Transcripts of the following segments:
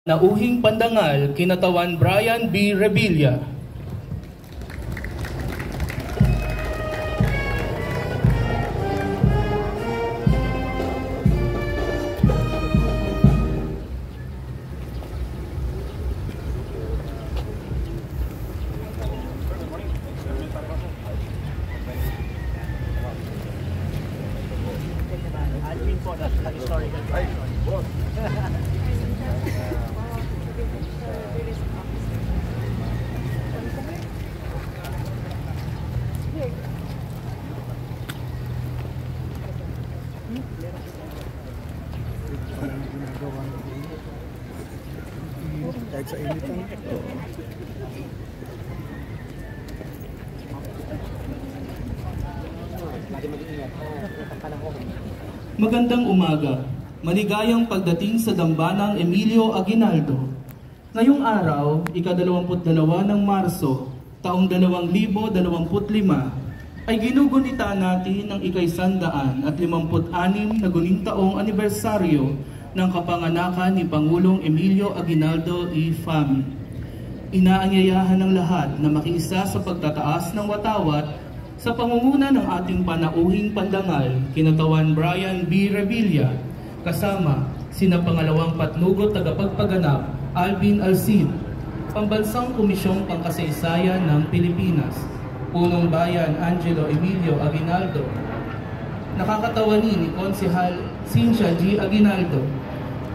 Nauhing pandangal, kinatawan Brian B. Revilla. Kahit sa init lang. Magandang umaga. Maligayang pagdating sa dambanang Emilio Aguinaldo. Ngayong araw, ika-22 ng Marso, taong 2025, ay ginugunita natin ang ika-156 na guning taong anibersaryo ng kapanganakan ni Pangulong Emilio Aguinaldo E. Fami. Inaanyayahan ng lahat na makiisa sa pagtataas ng watawat sa pangunguna ng ating panauhing pandangal, kinatawan Brian B. Revilla, kasama sina Pangalawang Patnugot Tagapagpaganap Alvin Alcid, Pambansang Komisyong Pangkasaysayan ng Pilipinas, Punong Bayan Angelo Emilio Aguinaldo, nakakatawani ni Konsehal Cynthia G. Aguinaldo,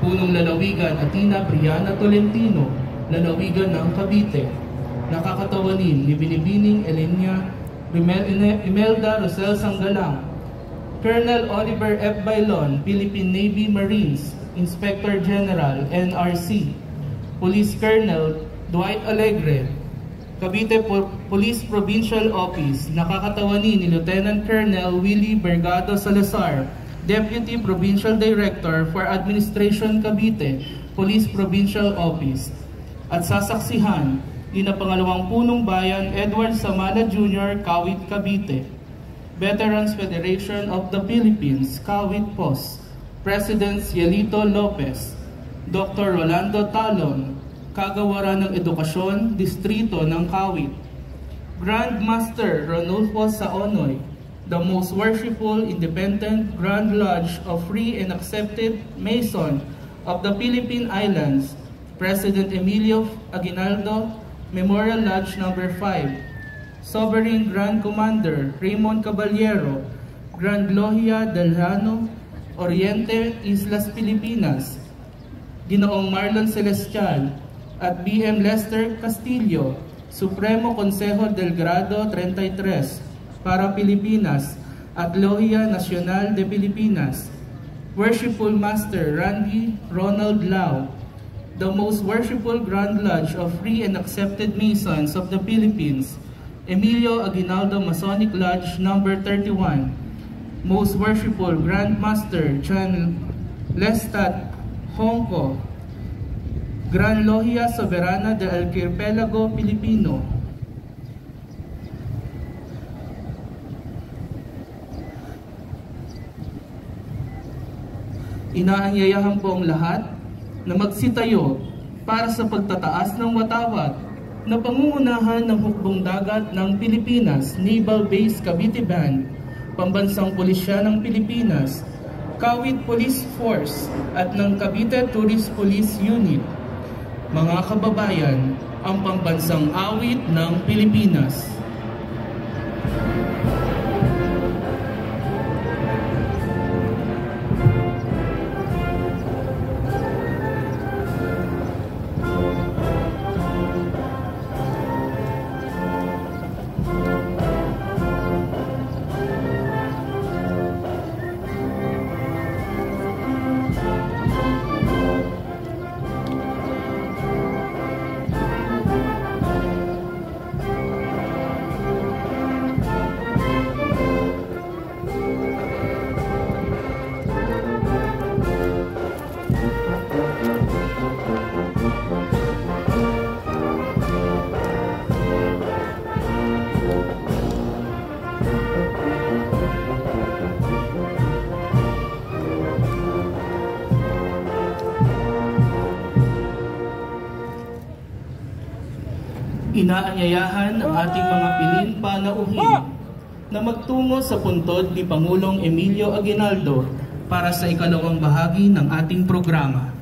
Punong Lalawigan Atina Briana Tolentino, Lalawigan ng Cavite, nakakatawanin ni Binibining Elenia Imelda Rosel Sanggalang, Colonel Oliver F. Bailon, Philippine Navy Marines, Inspector General, NRC, Police Colonel Dwight Alegre, Cavite Police Provincial Office, nakakatawanin ni Lieutenant Colonel Willie Bergado Salazar, Deputy Provincial Director for Administration Cavite, Police Provincial Office, at sasaksihan ni na Pangalawang Punong Bayan Edward Samana Jr., Kawit, Cavite, Veterans Federation of the Philippines, Kawit POS, President Cielito Lopez, Dr. Rolando Talon, Kagawaran ng Edukasyon, Distrito ng Kawit, Grand Master Ronulfo Saonoy, the Most Worshipful Independent Grand Lodge of Free and Accepted Mason of the Philippine Islands, President Emilio Aguinaldo Memorial Lodge No. 5, Sovereign Grand Commander Raymond Caballero, Grand Logia del Llano Oriente, Islas Pilipinas, Ginoong Marlon Celestial, at BM Lester Castillo, Supremo Consejo del Grado 33, para Pilipinas, at Logia Nacional de Pilipinas, Worshipful Master Randy Ronald Lau, the Most Worshipful Grand Lodge of Free and Accepted Masons of the Philippines, Emilio Aguinaldo Masonic Lodge No. 31, Most Worshipful Grand Master Chan Lestat Hongko, Gran Logia Soberana de Archipelago Pilipino, inaanyayahan po ang lahat na magsitayo para sa pagtataas ng watawat na pangungunahan ng hukbong dagat ng Pilipinas, Naval Base Cavite Band, Pambansang Pulisya ng Pilipinas, Kawit Police Force at ng Cavite Tourist Police Unit. Mga kababayan, ang pambansang awit ng Pilipinas. Inaanyayahan ang ating mga piling panauhin na magtungo sa puntod ni Pangulong Emilio Aguinaldo para sa ikalawang bahagi ng ating programa.